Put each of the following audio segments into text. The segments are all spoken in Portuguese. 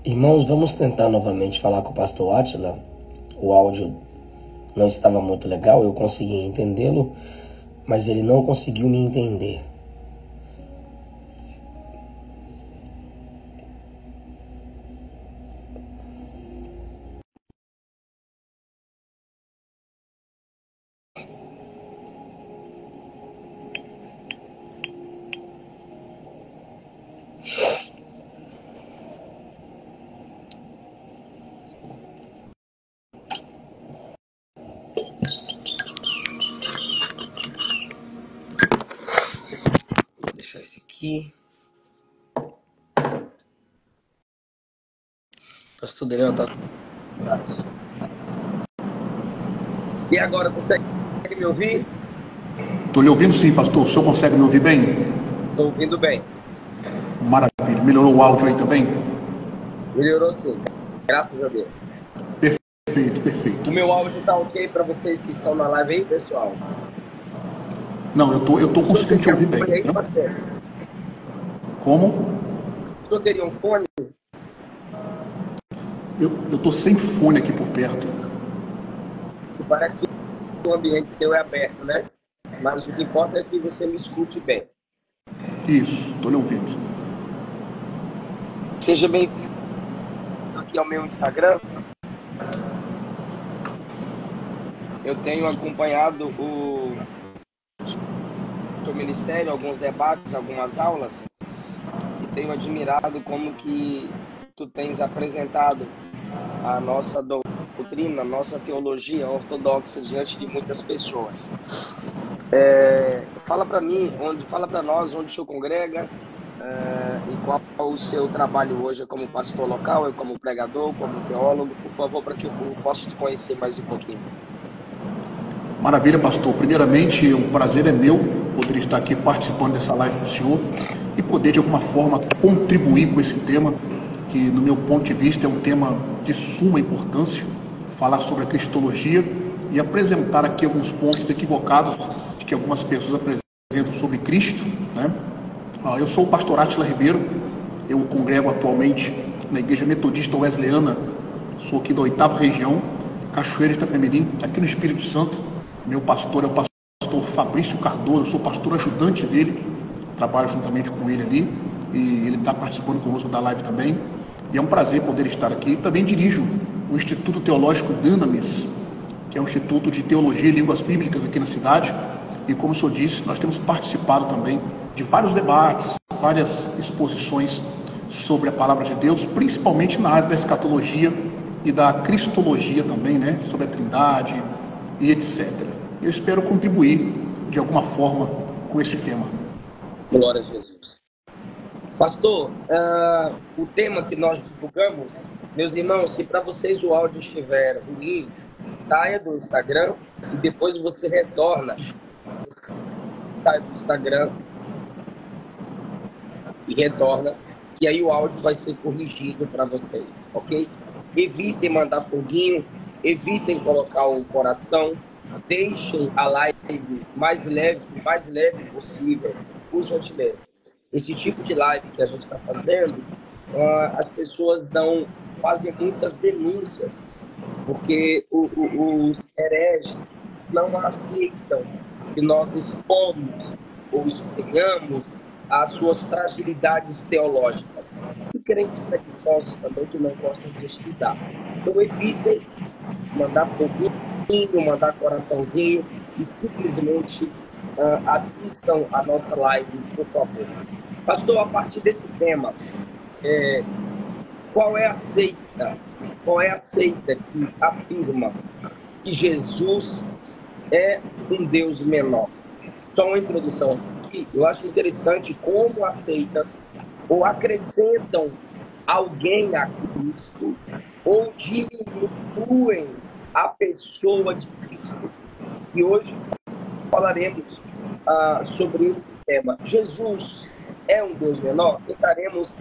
Irmãos, vamos tentar novamente falar com o pastor Átila. O áudio não estava muito legal, eu consegui entendê-lo, mas ele não conseguiu me entender. Vou deixar esse aqui. Pastor Daniel tá. E agora, consegue me ouvir? Estou lhe ouvindo sim, pastor. O senhor consegue me ouvir bem? Estou ouvindo bem. Maravilha. Melhorou o áudio aí também? Melhorou sim, graças a Deus. Perfeito, perfeito. O meu áudio tá ok para vocês que estão na live aí, pessoal? Não, eu tô conseguindo te ouvir bem. Aí, Não? pastor? Como? O senhor teria um fone? Eu tô sem fone aqui por perto. Parece que o ambiente seu é aberto, né? Mas o que importa é que você me escute bem. Isso, tô lhe ouvindo. Seja bem-vindo aqui ao meu Instagram. Eu tenho acompanhado o seu ministério, alguns debates, algumas aulas, e tenho admirado como que tu tens apresentado a nossa doutrina, a nossa teologia ortodoxa diante de muitas pessoas. Fala para mim, fala para nós onde o senhor congrega, e qual o seu trabalho hoje como pastor local, como pregador, como teólogo, por favor, para que eu possa te conhecer mais um pouquinho. Maravilha, pastor. Primeiramente, um prazer é meu poder estar aqui participando dessa live com o senhor e poder, de alguma forma, contribuir com esse tema, que, no meu ponto de vista, é um tema de suma importância, falar sobre a cristologia e apresentar aqui alguns pontos equivocados de que algumas pessoas apresentam sobre Cristo, né? Eu sou o pastor Átila Ribeiro, eu congrego atualmente na Igreja Metodista Wesleyana, sou aqui da 8ª região, Cachoeira de Itapemirim, aqui no Espírito Santo. Meu pastor é o pastor Fabrício Cardoso, eu sou pastor ajudante dele, trabalho juntamente com ele ali, e ele está participando conosco da live também. E é um prazer poder estar aqui. Também dirijo o Instituto Teológico Dunamis, que é um instituto de teologia e línguas bíblicas aqui na cidade. E como o senhor disse, nós temos participado também de vários debates, várias exposições sobre a palavra de Deus, principalmente na área da escatologia e da cristologia também, né? Sobre a Trindade e etc. Eu espero contribuir de alguma forma com esse tema. Glória a Jesus. Pastor, o tema que nós divulgamos, meus irmãos, se para vocês o áudio estiver ruim, saia do Instagram e depois você retorna. Sai do Instagram e retorna, e aí o áudio vai ser corrigido para vocês, ok? Evitem mandar foguinho, evitem colocar o coração, deixem a live mais leve possível, por gentileza. Esse tipo de live que a gente está fazendo, as pessoas fazem muitas denúncias, porque os hereges não aceitam que nós expomos ou exponhamos as suas fragilidades teológicas. E crentes preguiçosos também que não gostam de estudar. Então evitem mandar foguinho, mandar coraçãozinho e simplesmente assistam a nossa live, por favor. Pastor, a partir desse tema, qual é a seita? Qual é a seita que afirma que Jesus é um Deus menor? Só uma introdução aqui. Eu acho interessante como as seitas ou acrescentam alguém a Cristo ou diminuem a pessoa de Cristo. E hoje falaremos sobre esse tema. Jesus é um Deus menor? Tentaremos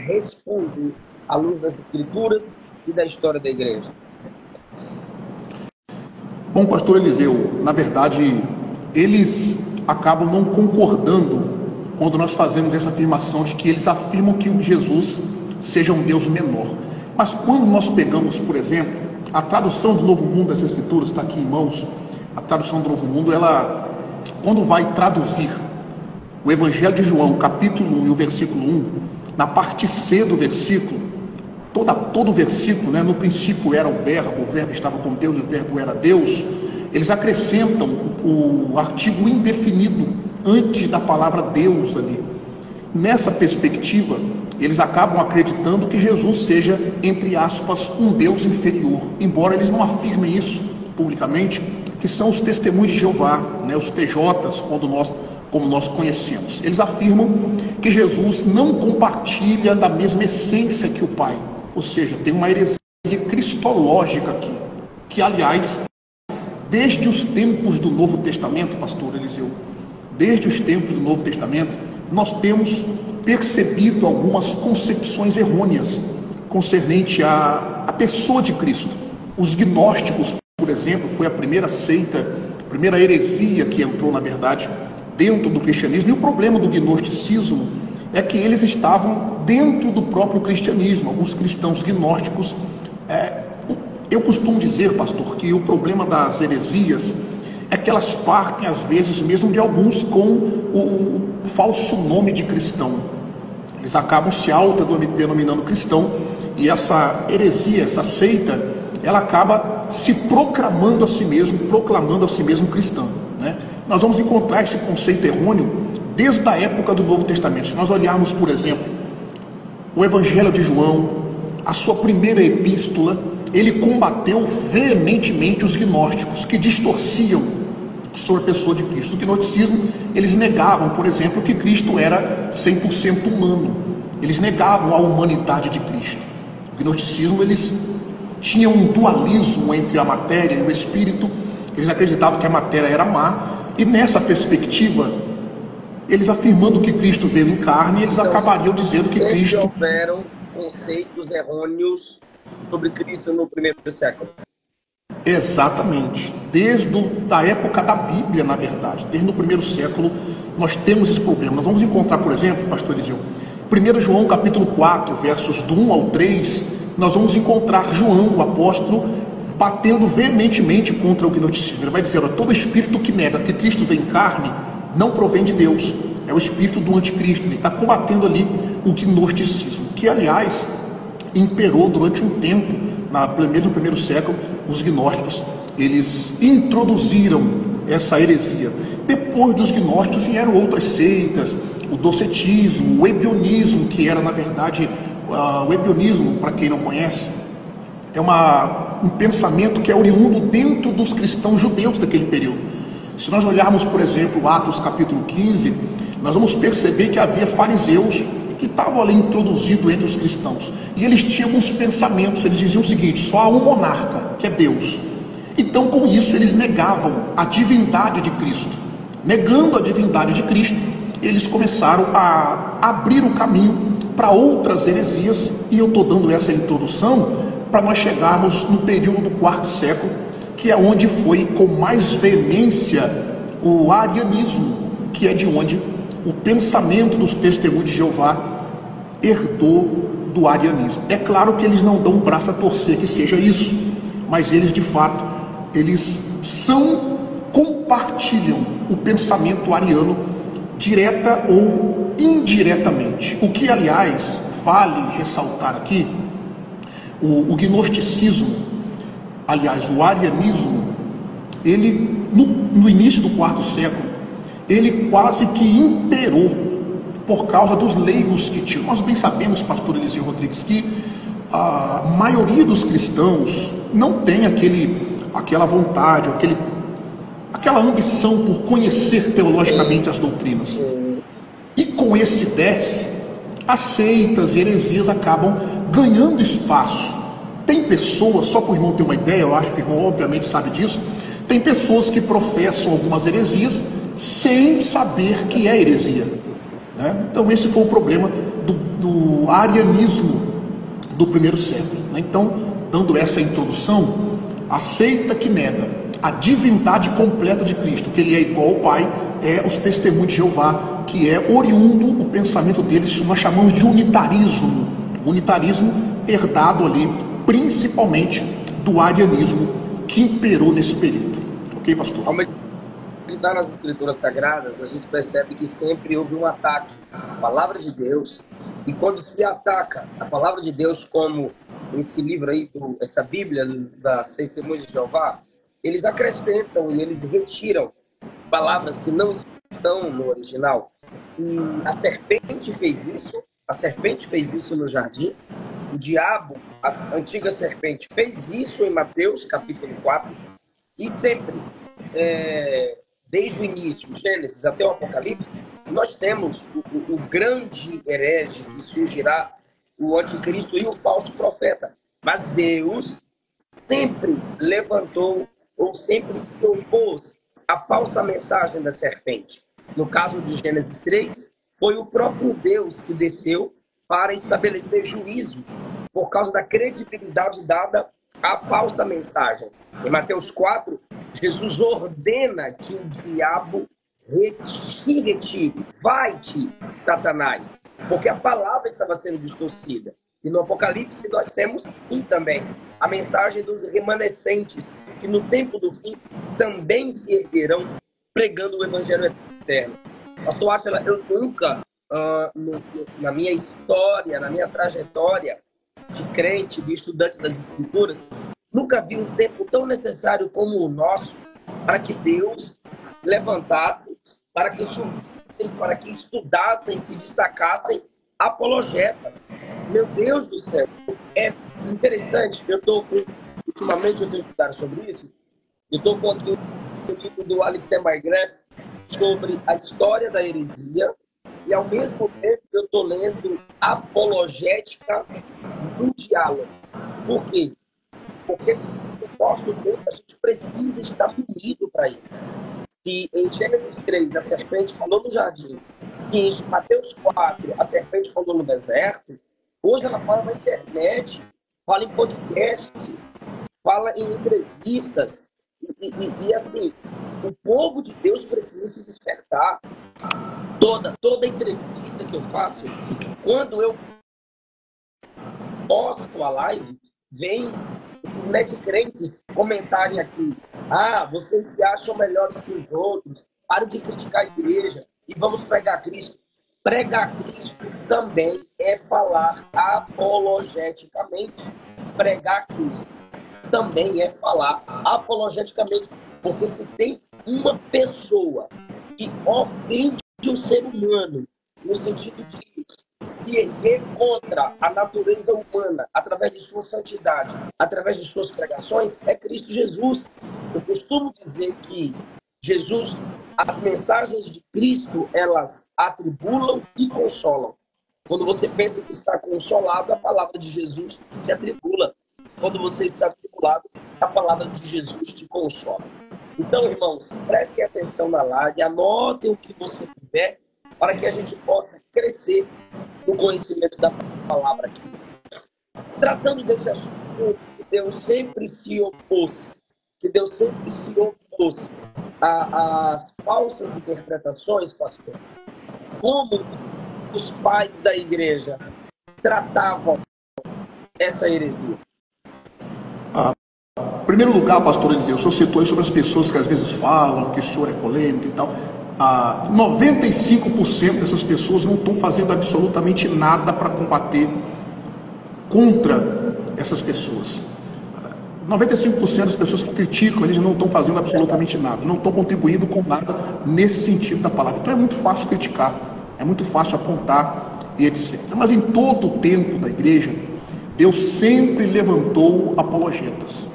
responder à luz das Escrituras e da história da igreja. Bom, pastor Eliseu, na verdade, eles acabam não concordando quando nós fazemos essa afirmação de que eles afirmam que Jesus seja um Deus menor. Mas quando nós pegamos, por exemplo, a tradução do Novo Mundo das Escrituras, está aqui em mãos, a tradução do Novo Mundo, ela, quando vai traduzir o Evangelho de João, capítulo 1 e o versículo 1, na parte C do versículo, todo o versículo, né, no princípio era o verbo estava com Deus e o verbo era Deus, eles acrescentam o artigo indefinido antes da palavra Deus ali. Nessa perspectiva, eles acabam acreditando que Jesus seja, entre aspas, um Deus inferior, embora eles não afirmem isso publicamente, que são os testemunhos de Jeová, né, os TJs, como nós conhecemos. Eles afirmam que Jesus não compartilha da mesma essência que o Pai, ou seja, tem uma heresia cristológica aqui, que aliás, desde os tempos do Novo Testamento, pastor Eliseu, desde os tempos do Novo Testamento, nós temos percebido algumas concepções errôneas concernente à pessoa de Cristo. Os gnósticos, por exemplo, foi a primeira seita, a primeira heresia que entrou, na verdade, dentro do cristianismo. E o problema do gnosticismo é que eles estavam dentro do próprio cristianismo. Alguns cristãos gnósticos, eu costumo dizer, pastor, que o problema das heresias é que elas partem, às vezes, mesmo de alguns com o falso nome de cristão. Eles acabam se autodenominando cristão, e essa heresia, essa seita, ela acaba se proclamando a si mesmo cristão, né? Nós vamos encontrar esse conceito errôneo desde a época do Novo Testamento. Se nós olharmos, por exemplo, o Evangelho de João, a sua primeira epístola, ele combateu veementemente os gnósticos que distorciam sobre a pessoa de Cristo. O gnosticismo, eles negavam, por exemplo, que Cristo era 100% humano. Eles negavam a humanidade de Cristo. O gnosticismo, eles tinham um dualismo entre a matéria e o espírito. Eles acreditavam que a matéria era má, e nessa perspectiva, eles afirmando que Cristo veio em carne, eles acabariam dizendo que Cristo... houveram conceitos errôneos sobre Cristo no primeiro século. Exatamente. Desde a época da Bíblia, na verdade, desde o primeiro século, nós temos esse problema. Nós vamos encontrar, por exemplo, pastor Eliseu, 1 João capítulo 4, versos do 1 ao 3, nós vamos encontrar João, o apóstolo, batendo veementemente contra o gnosticismo. Ele vai dizer: todo espírito que nega que Cristo vem em carne não provém de Deus, é o espírito do anticristo. Ele está combatendo ali o gnosticismo, que aliás imperou durante um tempo, no primeiro século. Os gnósticos, eles introduziram essa heresia. Depois dos gnósticos vieram outras seitas, o docetismo, o ebionismo, que era, na verdade, o ebionismo, para quem não conhece, é um pensamento que é oriundo dentro dos cristãos judeus daquele período. Se nós olharmos, por exemplo, Atos capítulo 15, nós vamos perceber que havia fariseus que estavam ali introduzidos entre os cristãos, e eles tinham alguns pensamentos. Eles diziam o seguinte: só há um monarca, que é Deus. Então, com isso, eles negavam a divindade de Cristo. Negando a divindade de Cristo, eles começaram a abrir o caminho para outras heresias, e eu estou dando essa introdução para nós chegarmos no período do quarto século, que é onde foi com mais veemência o arianismo, que é de onde o pensamento dos testemunhos de Jeová herdou do arianismo. É claro que eles não dão um braço a torcer que seja isso, mas eles, de fato, eles compartilham o pensamento ariano, direta ou indiretamente. O que, aliás, vale ressaltar aqui, o gnosticismo, aliás, o arianismo, ele, no início do quarto século, ele quase que imperou por causa dos leigos que tinham. Nós bem sabemos, pastor Eliseu Rodrigues, que a maioria dos cristãos não tem aquela vontade, aquela ambição por conhecer teologicamente as doutrinas. E com esse déficit, as seitas e heresias acabam ganhando espaço. Tem pessoas, só para o irmão ter uma ideia, eu acho que o irmão obviamente sabe disso, tem pessoas que professam algumas heresias sem saber que é heresia, né? Então esse foi o problema do arianismo do primeiro século, né? Então, dando essa introdução, a seita que nega a divindade completa de Cristo, que ele é igual ao Pai, é os testemunhos de Jeová, que é oriundo o pensamento deles, nós chamamos de unitarismo. O unitarismo herdado ali, principalmente do arianismo que imperou nesse período. Ok, pastor? Ao meditar nas Escrituras Sagradas, a gente percebe que sempre houve um ataque à palavra de Deus. E quando se ataca a palavra de Deus, como esse livro aí, essa Bíblia das Testemunhas de Jeová, eles acrescentam e eles retiram palavras que não estão no original. E a serpente fez isso no jardim. O diabo, a antiga serpente, fez isso em Mateus, capítulo 4. E sempre, desde o início, Gênesis até o Apocalipse, nós temos o grande herege que surgirá, o anticristo e o falso profeta. Mas Deus sempre levantou ou sempre se opôs à falsa mensagem da serpente. No caso de Gênesis 3, foi o próprio Deus que desceu para estabelecer juízo por causa da credibilidade dada à falsa mensagem. Em Mateus 4, Jesus ordena que o diabo se retire. Vai-te, Satanás, porque a palavra estava sendo distorcida. E no Apocalipse nós temos, sim, também a mensagem dos remanescentes, que no tempo do fim também se erguerão pregando o evangelho eterno. Pastor Átila, eu nunca, na minha história, na minha trajetória de crente, de estudante das Escrituras, nunca vi um tempo tão necessário como o nosso para que Deus levantasse, para que estudassem, se destacassem apologetas. Meu Deus do céu, é interessante. Ultimamente eu tenho estudado sobre isso. Eu estou com aqui o livro do Alistair McGrath sobre a história da heresia e, ao mesmo tempo, eu estou lendo Apologética no Diálogo. Por quê? Porque no nosso tempo a gente precisa estar unido para isso. Se em Gênesis 3 a serpente falou no jardim, que em Mateus 4 a serpente falou no deserto, hoje ela fala na internet, fala em podcasts, fala em entrevistas. E assim, o povo de Deus precisa se despertar. Toda entrevista que eu faço, quando eu posto a live, vem esses medicrentes comentarem aqui: ah, vocês se acham melhores que os outros, parem de criticar a igreja e vamos pregar Cristo. Pregar Cristo também é falar apologeticamente. Pregar Cristo também é falar apologeticamente, porque se tem uma pessoa que ofende o ser humano, no sentido de se erguer contra a natureza humana, através de sua santidade, através de suas pregações, é Cristo Jesus. Eu costumo dizer que Jesus, as mensagens de Cristo, elas atribulam e consolam. Quando você pensa que está consolado, a palavra de Jesus te atribula. Quando você está atribulado, a palavra de Jesus te consola. Então, irmãos, prestem atenção na live, anotem o que você puder, para que a gente possa crescer no conhecimento da palavra aqui. Tratando desse assunto, que Deus sempre se opôs, às falsas interpretações, pastor. Como os pais da igreja tratavam essa heresia? Em primeiro lugar, pastor Eliseu, o senhor citou aí sobre as pessoas que às vezes falam que o senhor é polêmico e tal. 95% dessas pessoas não estão fazendo absolutamente nada para combater contra essas pessoas. 95% das pessoas que criticam, eles não estão fazendo absolutamente nada, não estão contribuindo com nada nesse sentido da palavra. Então é muito fácil criticar, é muito fácil apontar e etc. Mas em todo o tempo da igreja, Deus sempre levantou apologetas.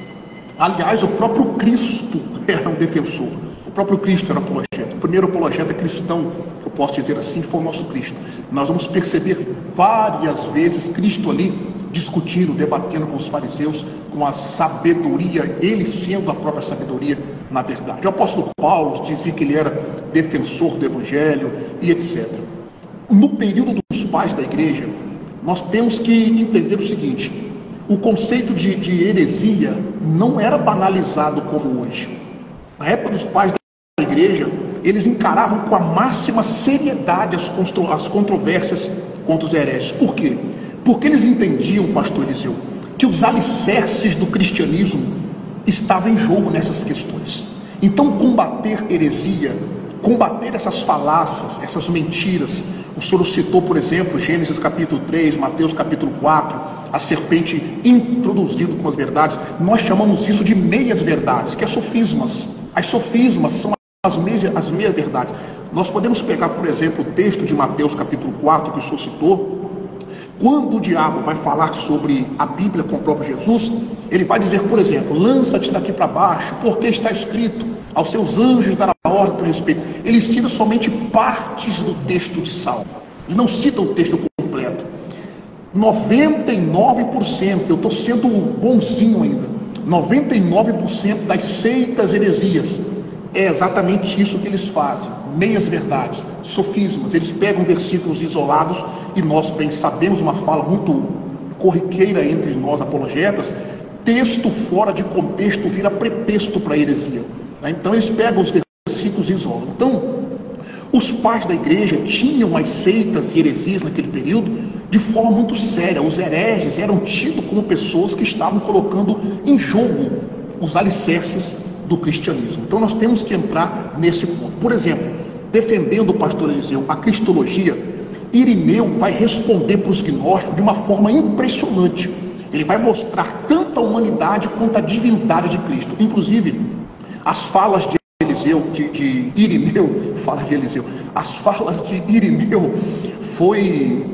Aliás, o próprio Cristo era um defensor. O próprio Cristo era apologeta. O primeiro apologeta cristão, eu posso dizer assim, foi o nosso Cristo. Nós vamos perceber várias vezes Cristo ali discutindo, debatendo com os fariseus, com a sabedoria, ele sendo a própria sabedoria, na verdade. O apóstolo Paulo dizia que ele era defensor do evangelho e etc. No período dos pais da igreja, nós temos que entender o seguinte: o conceito de heresia não era banalizado como hoje. Na época dos pais da igreja, eles encaravam com a máxima seriedade as controvérsias contra os hereges. Por quê? Porque eles entendiam, pastor Eliseu, que os alicerces do cristianismo estavam em jogo nessas questões. Então, combater heresia, combater essas falácias, essas mentiras. O senhor citou, por exemplo, Gênesis capítulo 3, Mateus capítulo 4, a serpente introduzindo com as verdades. Nós chamamos isso de meias verdades, que é sofismas. As sofismas são as meias verdades. Nós podemos pegar, por exemplo, o texto de Mateus capítulo 4, que o senhor citou. Quando o diabo vai falar sobre a Bíblia com o próprio Jesus, ele vai dizer, por exemplo, lança-te daqui para baixo, porque está escrito, aos seus anjos dará ordem a teu respeito. Ele cita somente partes do texto de Salmo, ele não cita o texto completo. 99%, eu estou sendo bonzinho ainda, 99% das seitas heresias, é exatamente isso que eles fazem, meias verdades, sofismas. Eles pegam versículos isolados, e nós bem sabemos, uma fala muito corriqueira entre nós apologetas, texto fora de contexto vira pretexto para a heresia, né? Então eles pegam os versículos e isolam. Então, os pais da igreja tinham as seitas e heresias naquele período de forma muito séria. Os hereges eram tidos como pessoas que estavam colocando em jogo os alicerces do cristianismo. Então nós temos que entrar nesse ponto. Por exemplo, defendendo o pastor Eliseu a cristologia, Irineu vai responder para os gnósticos de uma forma impressionante. Ele vai mostrar tanto a humanidade quanto a divindade de Cristo. Inclusive, as falas de Irineu, as falas de Irineu foi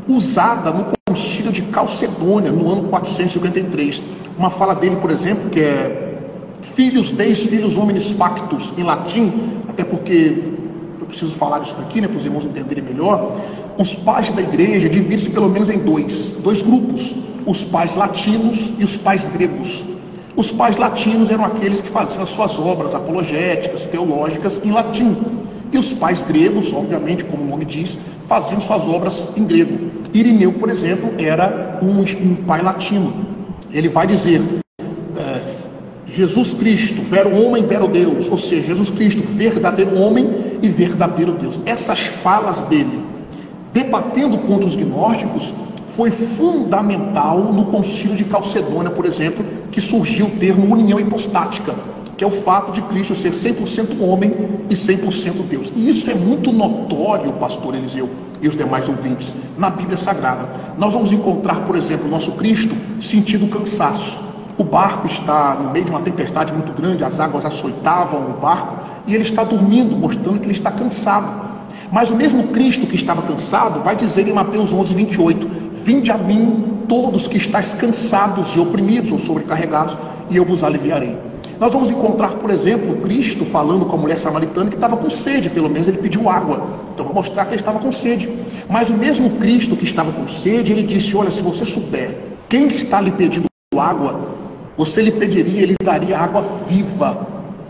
usada no concílio de Calcedônia, no ano 453. Uma fala dele, por exemplo, que é Filhos Deis, Filhos Hominis Factus, em latim, até porque eu preciso falar isso daqui, né, para os irmãos entenderem melhor. Os pais da igreja dividem-se pelo menos em dois grupos: os pais latinos e os pais gregos. Os pais latinos eram aqueles que faziam as suas obras apologéticas, teológicas em latim, e os pais gregos, obviamente, como o nome diz, faziam suas obras em grego. Irineu, por exemplo, era um pai latino. Ele vai dizer Jesus Cristo, vero homem, vero Deus, ou seja, Jesus Cristo, verdadeiro homem e verdadeiro Deus. Essas falas dele, debatendo contra os gnósticos, foi fundamental no concílio de Calcedônia, por exemplo, que surgiu o termo união hipostática, que é o fato de Cristo ser 100% homem e 100% Deus. E isso é muito notório, pastor Eliseu e os demais ouvintes, na Bíblia Sagrada. Nós vamos encontrar, por exemplo, o nosso Cristo sentindo cansaço. O barco está no meio de uma tempestade muito grande, as águas açoitavam o barco, e ele está dormindo, mostrando que ele está cansado. Mas o mesmo Cristo que estava cansado vai dizer em Mateus 11, 28, vinde a mim todos que estáis cansados e oprimidos ou sobrecarregados, e eu vos aliviarei. Nós vamos encontrar, por exemplo, Cristo falando com a mulher samaritana que estava com sede, pelo menos ele pediu água, então vai mostrar que ele estava com sede. Mas o mesmo Cristo que estava com sede, ele disse, olha, se você souber quem está lhe pedindo água, você lhe pediria, ele lhe daria água viva.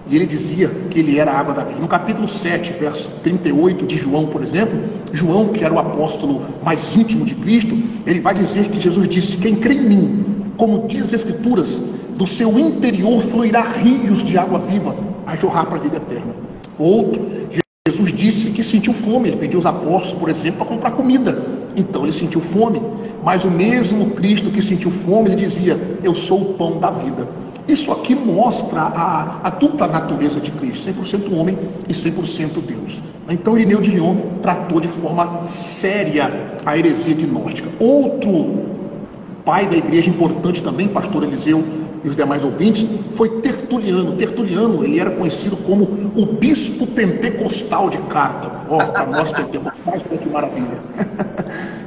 E ele dizia que ele era a água da vida. No capítulo 7, verso 38 de João, por exemplo, João, que era o apóstolo mais íntimo de Cristo, ele vai dizer que Jesus disse, quem crê em mim, como diz as Escrituras, do seu interior fluirá rios de água viva a jorrar para a vida eterna. Outro, Jesus disse que sentiu fome, ele pediu aos apóstolos, por exemplo, para comprar comida. Então ele sentiu fome, mas o mesmo Cristo que sentiu fome, ele dizia, eu sou o pão da vida. Isso aqui mostra a dupla natureza de Cristo, 100% homem e 100% Deus. Então Irineu de Lyon tratou de forma séria a heresia gnóstica. Outro pai da igreja importante também, pastor Eliseu e os demais ouvintes, foi Tertuliano. Tertuliano, ele era conhecido como o bispo pentecostal de Cartago. Para nós pentecostais, que maravilha.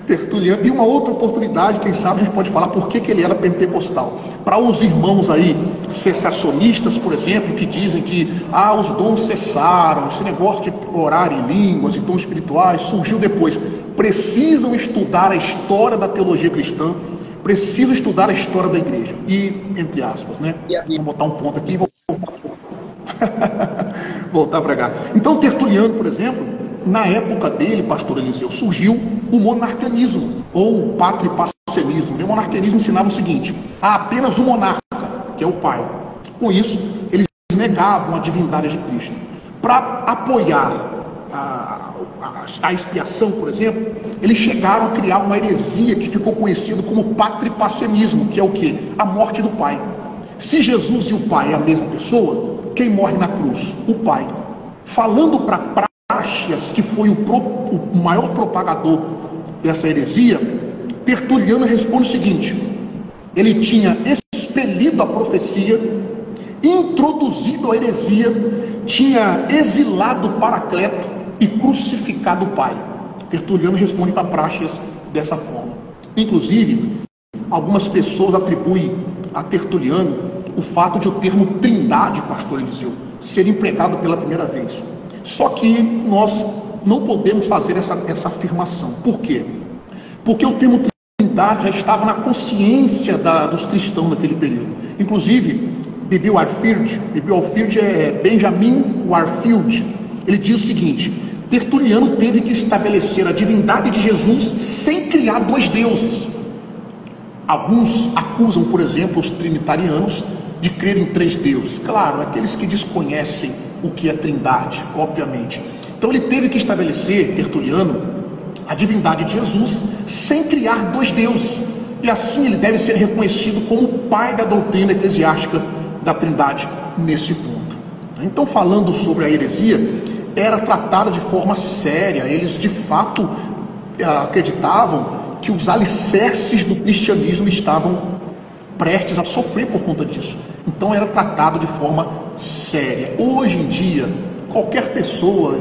Tertuliano. E uma outra oportunidade, quem sabe a gente pode falar por que ele era pentecostal. Para os irmãos aí cessacionistas, por exemplo, que dizem que os dons cessaram, esse negócio de orar em línguas e dons espirituais surgiu depois. Precisam estudar a história da teologia cristã, precisam estudar a história da igreja. E, entre aspas, né? Vou botar um ponto aqui e vou voltar para cá. Então, Tertuliano, por exemplo, na época dele, pastor Eliseu, surgiu o monarquianismo, ou o patripassianismo. O monarquianismo ensinava o seguinte, há apenas um monarca, que é o pai. Com isso, eles negavam a divindade de Cristo. Para apoiar a expiação, por exemplo, eles chegaram a criar uma heresia que ficou conhecido como patripassianismo, que é o quê? A morte do pai. Se Jesus e o pai é a mesma pessoa, quem morre na cruz? O pai. Falando para Praxeas, que foi o maior propagador dessa heresia, Tertuliano responde o seguinte: ele tinha expelido a profecia, introduzido a heresia, tinha exilado Paracleto e crucificado o pai. Tertuliano responde para Praxeas dessa forma. Inclusive, algumas pessoas atribuem a Tertuliano o fato de o termo trindade, pastor Eliseu, ser empregado pela primeira vez. Só que nós não podemos fazer essa afirmação. Por quê? Porque o termo trindade já estava na consciência dos cristãos naquele período. Inclusive, Bibi Warfield é Benjamin Warfield, ele diz o seguinte: Tertuliano teve que estabelecer a divindade de Jesus sem criar dois deuses. Alguns acusam, por exemplo, os trinitarianos de crer em três deuses. Claro, aqueles que desconhecem o que é trindade, obviamente. Então ele teve que estabelecer, Tertuliano, a divindade de Jesus sem criar dois deuses. E assim ele deve ser reconhecido como o pai da doutrina eclesiástica da trindade nesse ponto. Então, falando sobre a heresia, era tratada de forma séria. Eles de fato acreditavam que os alicerces do cristianismo estavam prestes a sofrer por conta disso. Então era tratado de forma séria. Hoje em dia, qualquer pessoa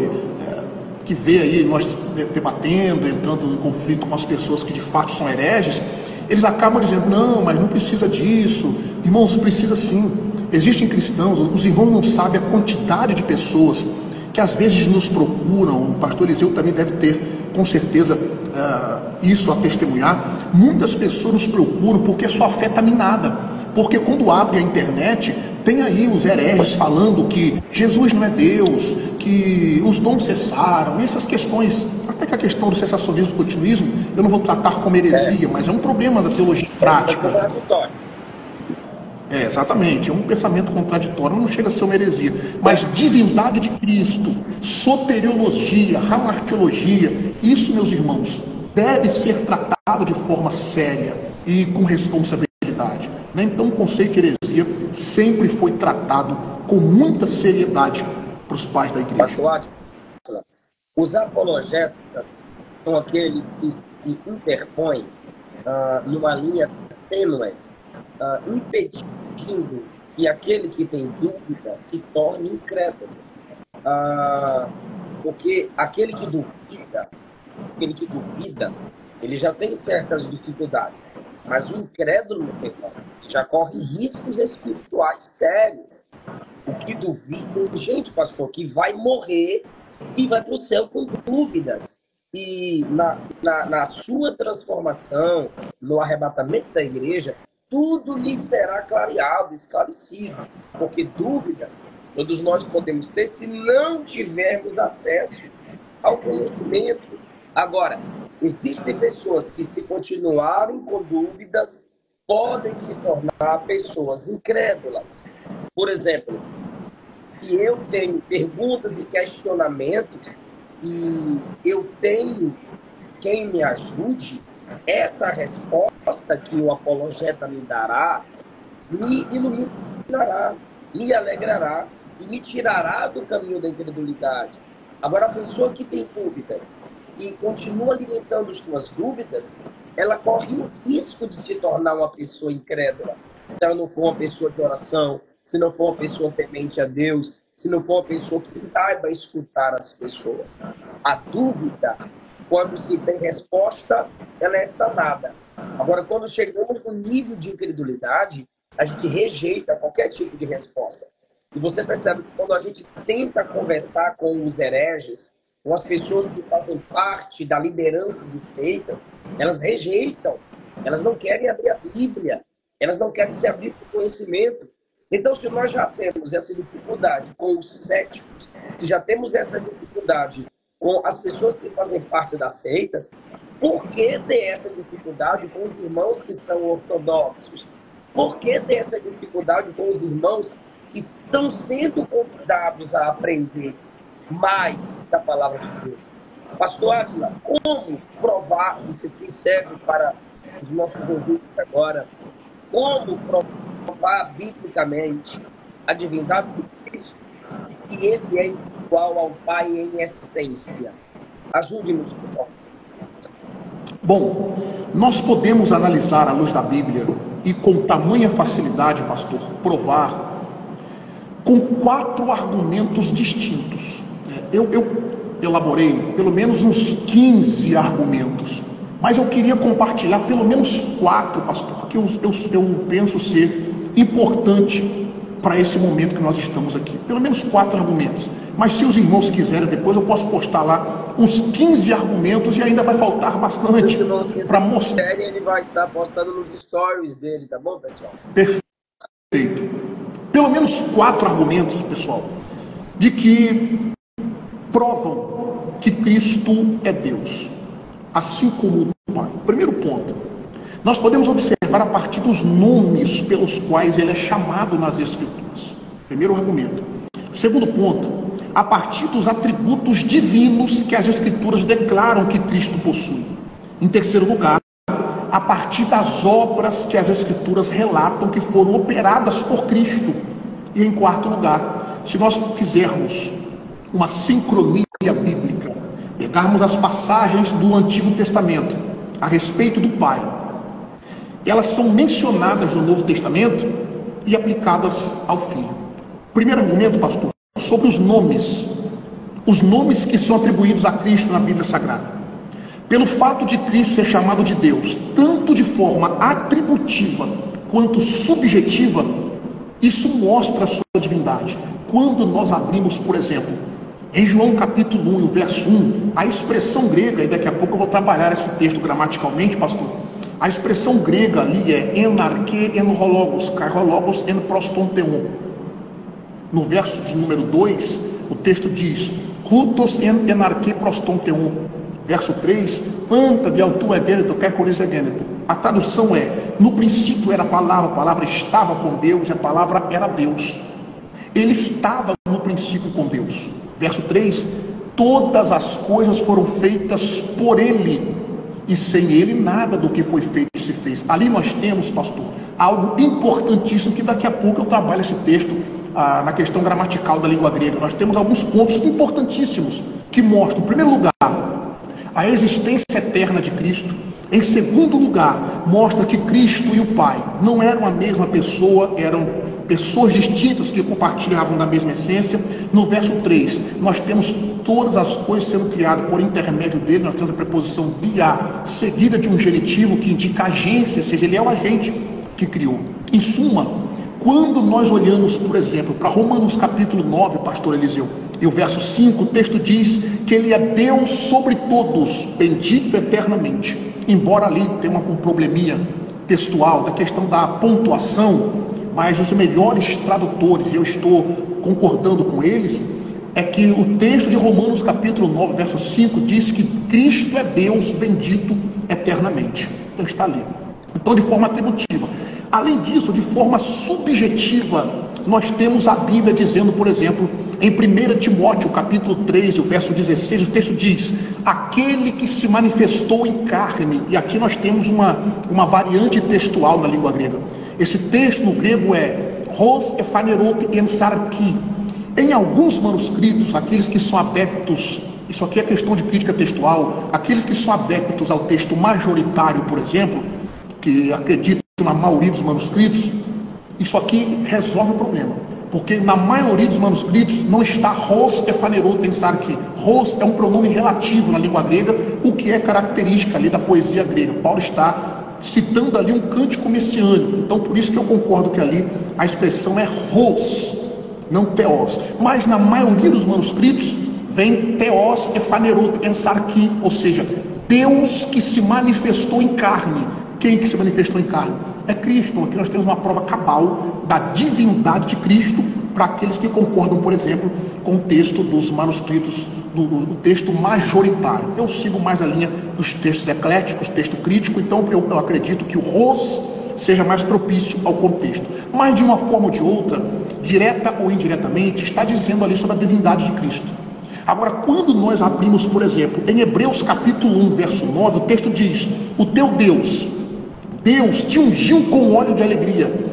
que vê aí nós debatendo, entrando em conflito com as pessoas que de fato são hereges, eles acabam dizendo: não, mas não precisa disso. Irmãos, precisa sim. Existem cristãos, os irmãos não sabem a quantidade de pessoas que às vezes nos procuram. O pastor Eliseu também deve ter, com certeza, isso a testemunhar. Muitas pessoas nos procuram porque sua fé está minada. Porque quando abre a internet, tem aí os hereges falando que Jesus não é Deus, que os dons cessaram, essas questões. Até que a questão do cessacionismo e do continuismo eu não vou tratar como heresia, mas é um problema da teologia prática. Exatamente, é um pensamento contraditório, não chega a ser uma heresia. Mas divindade de Cristo, soteriologia, hamartiologia, isso, meus irmãos, deve ser tratado de forma séria e com responsabilidade. Então o conceito de heresia sempre foi tratado com muita seriedade para os pais da igreja. Os apologetas são aqueles que se interpõem numa linha tênue, impedindo que aquele que tem dúvidas se torne incrédulo. Porque aquele que duvida, ele já tem certas dificuldades. Mas o incrédulo já corre riscos espirituais sérios. O que duvida, gente, pastor, que vai morrer e vai para o céu com dúvidas. E na sua transformação, no arrebatamento da igreja, tudo lhe será clareado, esclarecido. Porque dúvidas todos nós podemos ter se não tivermos acesso ao conhecimento. Agora, existem pessoas que, se continuarem com dúvidas, podem se tornar pessoas incrédulas. Por exemplo, se eu tenho perguntas e questionamentos e eu tenho quem me ajude, essa resposta que o apologeta me dará me iluminará, me alegrará e me tirará do caminho da incredulidade. Agora, a pessoa que tem dúvidas e continua alimentando suas dúvidas, ela corre o risco de se tornar uma pessoa incrédula. Se ela não for uma pessoa de oração, se não for uma pessoa temente a Deus, se não for uma pessoa que saiba escutar as pessoas. A dúvida, quando se tem resposta, ela é sanada. Agora, quando chegamos no nível de incredulidade, a gente rejeita qualquer tipo de resposta. E você percebe que quando a gente tenta conversar com os hereges, com as pessoas que fazem parte da liderança de seitas, elas rejeitam. Elas não querem abrir a Bíblia. Elas não querem se abrir para o conhecimento. Então, se nós já temos essa dificuldade com os céticos, se já temos essa dificuldade com as pessoas que fazem parte das seitas, por que ter essa dificuldade com os irmãos que são ortodoxos? Por que ter essa dificuldade com os irmãos que estão sendo convidados a aprender? mais da palavra de Deus. Pastor Átila, como provar, isso aqui serve para os nossos ouvintes agora, como provar biblicamente a divindade de Cristo, que ele é igual ao Pai em essência? Ajude-nos, por favor. Bom, nós podemos analisar à luz da Bíblia e com tamanha facilidade, pastor, provar com 4 argumentos distintos. Eu elaborei pelo menos uns 15 argumentos, mas eu queria compartilhar pelo menos 4, pastor, que eu penso ser importante para esse momento que nós estamos aqui. Pelo menos 4 argumentos. Mas se os irmãos quiserem, depois eu posso postar lá uns 15 argumentos e ainda vai faltar bastante para mostrar. Ele vai estar postando nos stories dele, tá bom, pessoal? Perfeito. Pelo menos 4 argumentos, pessoal, de que provam que Cristo é Deus, assim como o Pai. Primeiro ponto, nós podemos observar a partir dos nomes pelos quais ele é chamado nas Escrituras. Primeiro argumento. Segundo ponto, a partir dos atributos divinos que as Escrituras declaram que Cristo possui. Em terceiro lugar, a partir das obras que as Escrituras relatam que foram operadas por Cristo. E em quarto lugar, se nós fizermos uma sincronia bíblica, pegarmos as passagens do Antigo Testamento a respeito do Pai, elas são mencionadas no Novo Testamento e aplicadas ao Filho. Primeiro argumento, pastor, sobre os nomes que são atribuídos a Cristo na Bíblia Sagrada. Pelo fato de Cristo ser chamado de Deus, tanto de forma atributiva quanto subjetiva, isso mostra a sua divindade. Quando nós abrimos, por exemplo, em João capítulo 1 e o verso 1, a expressão grega, e daqui a pouco eu vou trabalhar esse texto gramaticalmente, pastor, a expressão grega ali é enarque en hologos, kairologos en prostonteon. No verso de número 2, o texto diz, rutos en enarque prostonteon. Verso 3, anta de autu egêneto, kekoris egêneto. A tradução é, no princípio era a palavra estava com Deus, e a palavra era Deus. Ele estava no princípio com Deus. Verso 3, todas as coisas foram feitas por ele, e sem ele nada do que foi feito se fez. Ali nós temos, pastor, algo importantíssimo, que daqui a pouco eu trabalho esse texto na questão gramatical da língua grega. Nós temos alguns pontos importantíssimos que mostram, em primeiro lugar, a existência eterna de Cristo. Em segundo lugar, mostra que Cristo e o Pai não eram a mesma pessoa, eram pessoas distintas que compartilhavam da mesma essência. No verso 3, nós temos todas as coisas sendo criadas por intermédio dele. Nós temos a preposição dia, seguida de um genitivo que indica agência, ou seja, ele é o agente que criou. Em suma, quando nós olhamos, por exemplo, para Romanos capítulo 9, pastor Eliseu, e o verso 5, o texto diz que ele é Deus sobre todos, bendito eternamente. Embora ali tenha um probleminha textual, da questão da pontuação, mas os melhores tradutores, e eu estou concordando com eles, é que o texto de Romanos capítulo 9, verso 5, diz que Cristo é Deus bendito eternamente. Então está ali. Então, de forma atributiva. Além disso, de forma subjetiva, nós temos a Bíblia dizendo, por exemplo, em 1 Timóteo capítulo 3, o verso 16, o texto diz, aquele que se manifestou em carne. E aqui nós temos uma variante textual na língua grega. Esse texto no grego é Hos efanerot en sarki. Em alguns manuscritos, aqueles que são adeptos, isso aqui é questão de crítica textual, aqueles que são adeptos ao texto majoritário, por exemplo, que acreditam na maioria dos manuscritos, isso aqui resolve o problema, porque na maioria dos manuscritos não está Hos efanerot en sarki. Hos é um pronome relativo na língua grega, o que é característica ali da poesia grega. Paulo está citando ali um cântico messiânico, então por isso que eu concordo que ali a expressão é Hos, não Theos. Mas na maioria dos manuscritos vem Theos efanerot en sarki, ou seja, Deus que se manifestou em carne. Quem que se manifestou em carne? É Cristo. Aqui nós temos uma prova cabal da divindade de Cristo para aqueles que concordam, por exemplo, com o texto dos manuscritos, do texto majoritário. Eu sigo mais a linha dos textos ecléticos, texto crítico, então eu acredito que o Hos seja mais propício ao contexto. Mas de uma forma ou de outra, direta ou indiretamente, está dizendo ali sobre a divindade de Cristo. Agora, quando nós abrimos, por exemplo, em Hebreus capítulo 1, verso 9, o texto diz: o teu Deus te ungiu com óleo de alegria.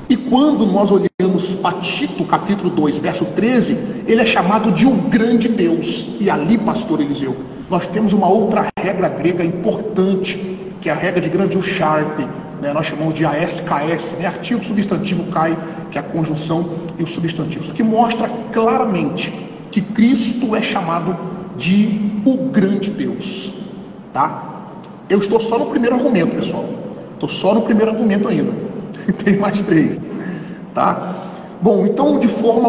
E quando nós olhamos para Tito capítulo 2, verso 13, ele é chamado de o grande Deus. E ali, pastor Eliseu, nós temos uma outra regra grega importante, que é a regra de grande Sharp, né? Nós chamamos de ASKS, né? Artigo, substantivo, cai, que é a conjunção e o substantivo. Isso aqui mostra claramente que Cristo é chamado de o grande Deus, tá? Eu estou só no primeiro argumento, pessoal. Estou só no primeiro argumento ainda. Tem mais 3, tá? Bom, então, de forma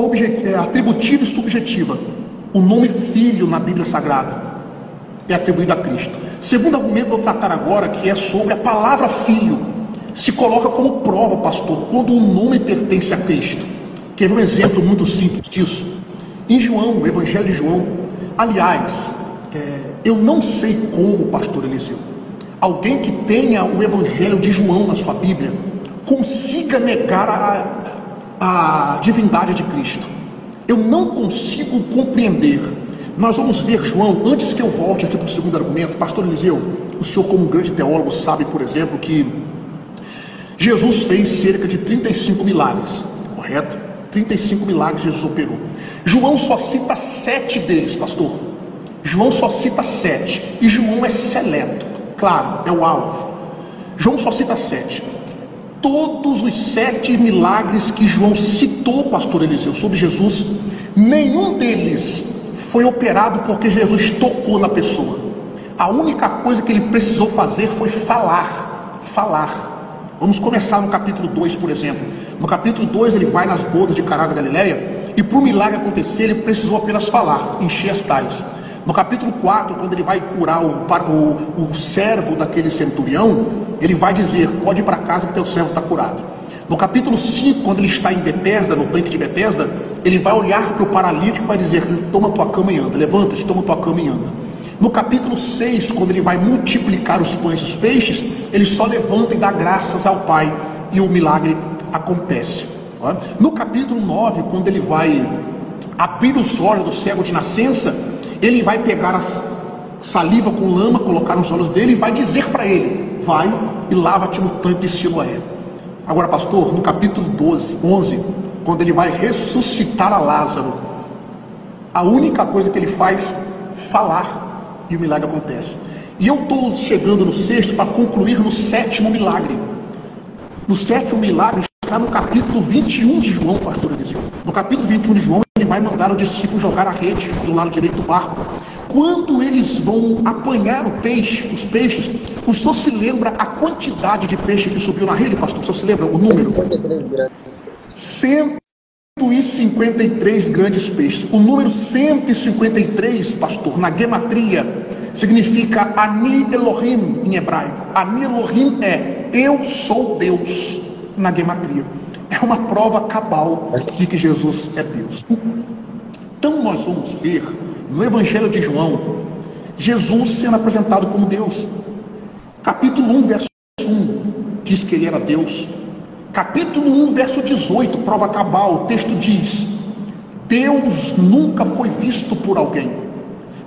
atributiva e subjetiva, o nome Filho na Bíblia Sagrada é atribuído a Cristo. Segundo argumento, vou tratar agora, que é sobre a palavra Filho. Se coloca como prova, pastor, quando o nome pertence a Cristo. Quer ver um exemplo muito simples disso? Em João, o Evangelho de João, aliás, eu não sei como, pastor Eliseu, alguém que tenha o Evangelho de João na sua Bíblia consiga negar a divindade de Cristo. Eu não consigo compreender. Nós vamos ver João, antes que eu volte aqui para o segundo argumento. Pastor Eliseu, o senhor, como grande teólogo, sabe, por exemplo, que Jesus fez cerca de 35 milagres, correto? 35 milagres Jesus operou. João só cita 7 deles, pastor. João só cita 7. E João é seleto, claro, é o alvo. João só cita 7. Todos os 7 milagres que João citou, pastor Eliseu, sobre Jesus, nenhum deles foi operado porque Jesus tocou na pessoa. A única coisa que ele precisou fazer foi falar. Vamos começar no capítulo 2, por exemplo. No capítulo 2 ele vai nas bodas de Caná da Galileia, e para o milagre acontecer ele precisou apenas falar, encher as tais. No capítulo 4, quando ele vai curar o servo daquele centurião, ele vai dizer: pode ir para casa que teu servo está curado. No capítulo 5, quando ele está em Betesda, no tanque de Betesda, ele vai olhar para o paralítico e vai dizer: toma tua cama e anda, levanta-te, toma tua cama e anda. No capítulo 6, quando ele vai multiplicar os pães e os peixes, ele só levanta e dá graças ao Pai, e o milagre acontece. No capítulo 9, quando ele vai abrir os olhos do cego de nascença, ele vai pegar a saliva com lama, colocar nos olhos dele e vai dizer para ele: vai e lava-te no tanque de Siloé. Agora, pastor, no capítulo 11, quando ele vai ressuscitar a Lázaro, a única coisa que ele faz é falar, e o milagre acontece. E eu estou chegando no 6º para concluir no 7º milagre. No 7º milagre está no capítulo 21 de João, pastor Eliseu. No capítulo 21 de João, ele vai mandar o discípulo jogar a rede do lado direito do barco. Quando eles vão apanhar os peixes, o senhor se lembra a quantidade de peixe que subiu na rede, pastor? O senhor se lembra o número? 153 grandes peixes. O número 153, pastor, na gematria, significa Ani Elohim em hebraico. Ani Elohim é eu sou Deus na gematria. É uma prova cabal de que Jesus é Deus. Então nós vamos ver no Evangelho de João Jesus sendo apresentado como Deus. Capítulo 1, verso 1 diz que ele era Deus. Capítulo 1, verso 18, prova cabal, o texto diz: Deus nunca foi visto por alguém,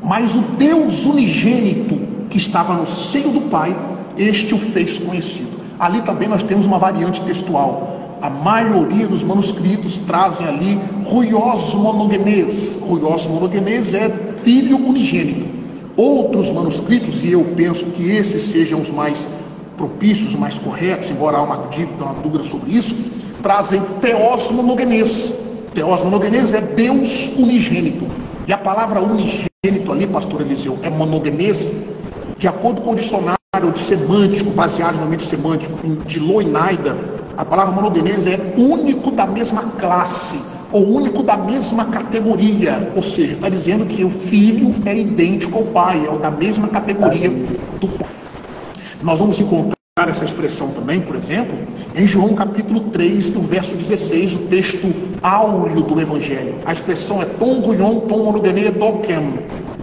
mas o Deus unigênito que estava no seio do Pai, este o fez conhecido. Ali também nós temos uma variante textual. A maioria dos manuscritos trazem ali Ruios monogenes. Ruios monogenes é filho unigênito. Outros manuscritos, e eu penso que esses sejam os mais propícios, os mais corretos, embora há uma dúvida sobre isso, trazem Theos monogenes. Theos monogenes é Deus unigênito. E a palavra unigênito ali, pastor Eliseu, é monogenes, de acordo com o dicionário de semântico, baseado no mente semântico de Loinaida. A palavra monogenes é único da mesma classe, ou único da mesma categoria. Ou seja, está dizendo que o filho é idêntico ao pai, é da mesma categoria do pai. Nós vamos encontrar essa expressão também, por exemplo, em João capítulo 3, no verso 16, o texto áureo do Evangelho. A expressão é Tom Ruion, Tom Monogenê, Dokem.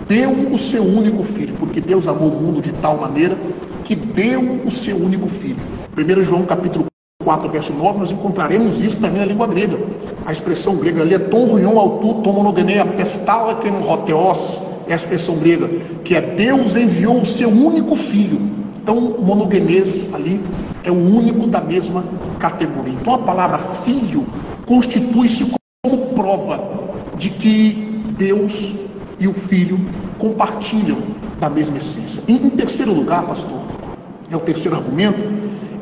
Deu o seu único filho, porque Deus amou o mundo de tal maneira que deu o seu único filho. 1 João capítulo 4, verso 9, nós encontraremos isso também na língua grega. A expressão grega ali é ton ruion autu tomonogenea pestal ekem hoteos, é a expressão grega, que é Deus enviou o seu único filho. Então, monogenês ali é o único da mesma categoria. Então, a palavra filho constitui-se como prova de que Deus e o Filho compartilham da mesma essência. Em terceiro lugar, pastor, é o terceiro argumento,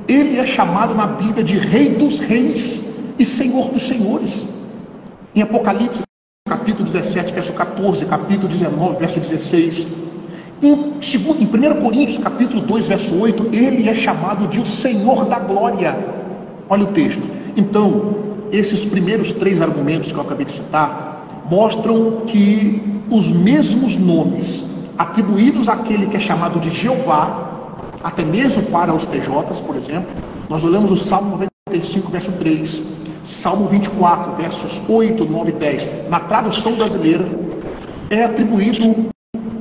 ele é chamado na Bíblia de Rei dos Reis e Senhor dos Senhores. Em Apocalipse, capítulo 17, verso 14, capítulo 19, verso 16. Em 1 Coríntios, capítulo 2, verso 8, ele é chamado de o Senhor da Glória. Olha o texto. Então, esses primeiros 3 argumentos que eu acabei de citar mostram que os mesmos nomes atribuídos àquele que é chamado de Jeová, até mesmo para os TJs, por exemplo, nós olhamos o Salmo 95, verso 3, Salmo 24, versos 8, 9 e 10, na tradução brasileira, é atribuído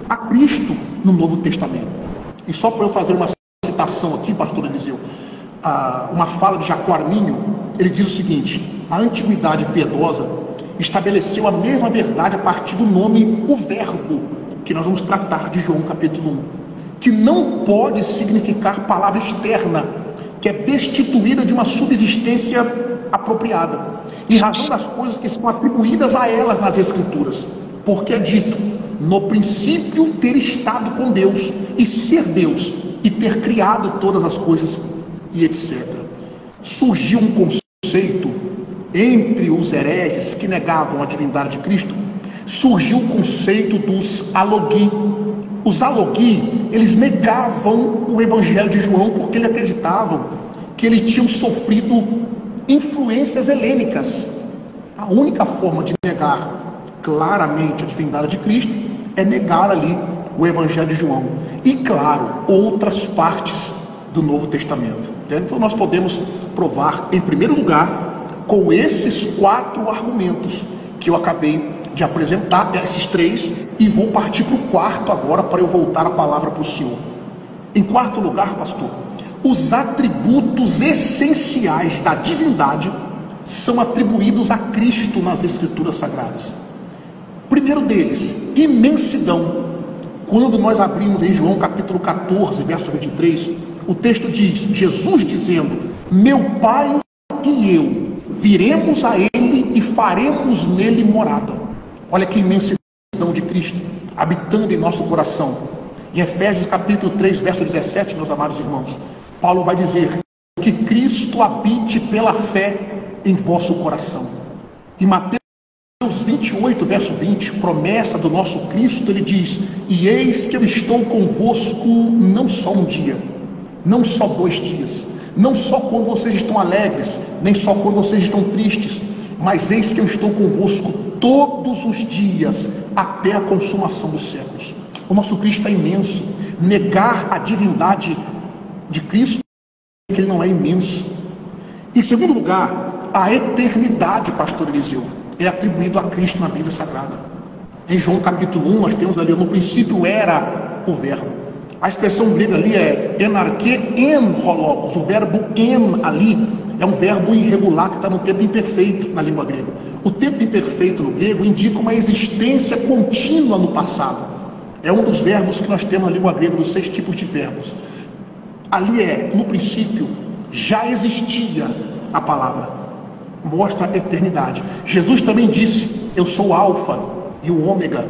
a Cristo no Novo Testamento. E só para eu fazer uma citação aqui, pastor Eliseu, uma fala de Jacó Arminio, ele diz o seguinte: a antiguidade piedosa estabeleceu a mesma verdade a partir do nome o Verbo, que nós vamos tratar de João capítulo 1, que não pode significar palavra externa, que é destituída de uma subsistência apropriada, em razão das coisas que são atribuídas a elas nas Escrituras, porque é dito: no princípio ter estado com Deus, e ser Deus, e ter criado todas as coisas, e etc. Surgiu um conceito entre os hereges que negavam a divindade de Cristo, surgiu o conceito dos alogui. Os alogui, eles negavam o evangelho de João porque eles acreditavam que eles tinham sofrido influências helênicas. A única forma de negar claramente a divindade de Cristo é negar ali o evangelho de João e, claro, outras partes do Novo Testamento. Então nós podemos provar, em primeiro lugar, com esses 4 argumentos que eu acabei de apresentar, esses 3, e vou partir para o 4 agora, para eu voltar a palavra para o senhor. Em quarto lugar, pastor, os atributos essenciais da divindade são atribuídos a Cristo nas Escrituras Sagradas. O primeiro deles, imensidão. Quando nós abrimos em João capítulo 14, verso 23, o texto diz, Jesus dizendo: meu Pai e eu viremos a Ele e faremos nele morada. Olha que imensidão de Cristo habitando em nosso coração. Em Efésios capítulo 3, verso 17, meus amados irmãos, Paulo vai dizer que Cristo habite pela fé em vosso coração. Em Mateus 28, verso 20, promessa do nosso Cristo, ele diz: e eis que eu estou convosco não só um dia, não só 2 dias, não só quando vocês estão alegres, nem só quando vocês estão tristes, mas eis que eu estou convosco todos os dias, até a consumação dos séculos. O nosso Cristo é imenso. Negar a divindade de Cristo é que ele não é imenso. Em segundo lugar, a eternidade, pastor Eliseu, é atribuído a Cristo na Bíblia Sagrada. Em João capítulo 1, nós temos ali: no princípio era o verbo. A expressão grega ali é enarque en hologos. O verbo en ali é um verbo irregular que está no tempo imperfeito na língua grega. O tempo imperfeito no grego indica uma existência contínua no passado. É um dos verbos que nós temos na língua grega, dos 6 tipos de verbos. Ali é, no princípio, já existia a palavra. Mostra a eternidade. Jesus também disse: eu sou o alfa e o ômega,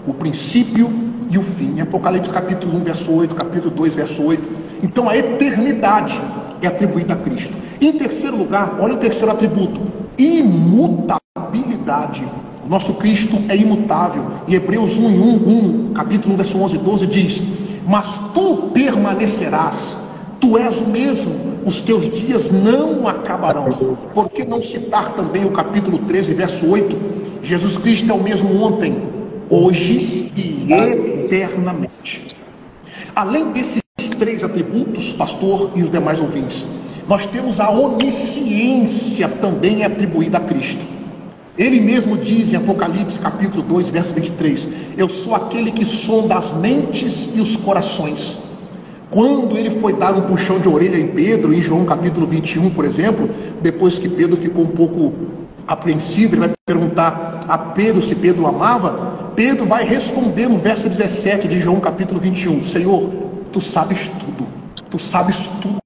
o princípio e o fim. Em Apocalipse capítulo 1, verso 8, capítulo 2, verso 8. Então a eternidade é atribuída a Cristo. Em terceiro lugar, olha o terceiro atributo: imutabilidade. O nosso Cristo é imutável. Em Hebreus 1, capítulo 1, verso 11 e 12 diz: mas tu permanecerás, tu és o mesmo, os teus dias não acabarão. Por que não citar também o capítulo 13, verso 8? Jesus Cristo é o mesmo ontem, hoje e eternamente. Além desses 3 atributos, pastor e os demais ouvintes, nós temos a onisciência também atribuída a Cristo. Ele mesmo diz em Apocalipse capítulo 2, verso 23: eu sou aquele que sonda as mentes e os corações. Quando ele foi dar um puxão de orelha em Pedro, em João capítulo 21, por exemplo, depois que Pedro ficou um pouco apreensivo, ele vai perguntar a Pedro se Pedro o amava. Pedro vai responder no verso 17 de João capítulo 21, Senhor, tu sabes tudo, tu sabes tudo.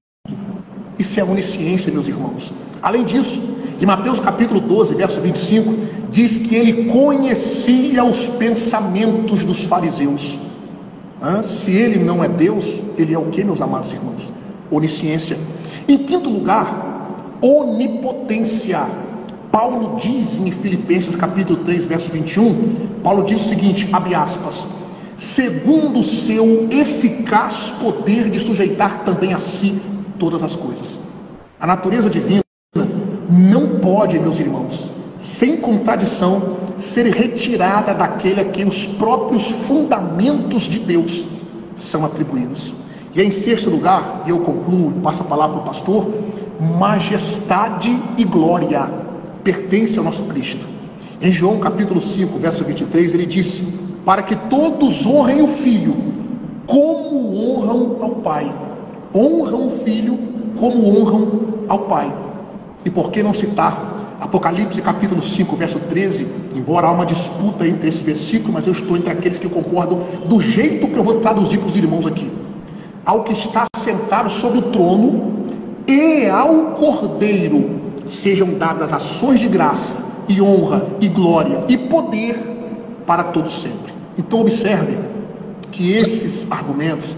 Isso é onisciência, meus irmãos. Além disso, em Mateus capítulo 12, verso 25, diz que ele conhecia os pensamentos dos fariseus. Se ele não é Deus, ele é o que, meus amados irmãos? Onisciência. Em quinto lugar, onipotência. Paulo diz em Filipenses capítulo 3, verso 21, Paulo diz o seguinte, abre aspas, segundo o seu eficaz poder de sujeitar também a si todas as coisas. A natureza divina não pode, meus irmãos, sem contradição, ser retirada daquele a quem os próprios fundamentos de Deus são atribuídos. E em sexto lugar, e eu concluo, passo a palavra para o pastor, majestade e glória pertence ao nosso Cristo. Em João capítulo 5, verso 23, ele disse, para que todos honrem o Filho, como honram ao Pai. Honram o Filho, como honram ao Pai. E por que não citar Apocalipse capítulo 5, verso 13, embora há uma disputa entre esse versículo, mas eu estou entre aqueles que concordam do jeito que eu vou traduzir para os irmãos aqui. Ao que está sentado sobre o trono e ao Cordeiro sejam dadas ações de graça e honra e glória e poder para todos sempre. Então observe que esses argumentos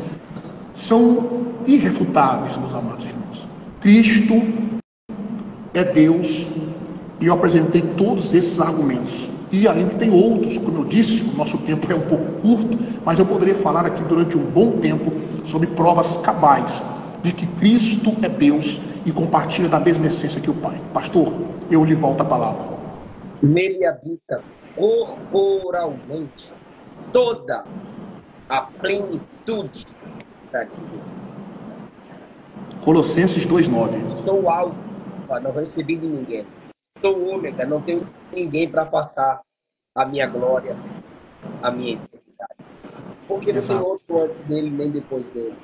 são irrefutáveis, meus amados irmãos. Cristo é Deus, e eu apresentei todos esses argumentos. E ainda tem outros, como eu disse, o nosso tempo é um pouco curto, mas eu poderia falar aqui durante um bom tempo sobre provas cabais de que Cristo é Deus e compartilha da mesma essência que o Pai. Pastor, eu lhe volto a palavra. Nele habita corporalmente toda a plenitude da divina. Colossenses 2:9. Sou alfa, não recebi de ninguém. Sou ômega, não tenho ninguém para passar a minha glória, a minha eternidade. Porque não tem outro antes dele, nem depois dele.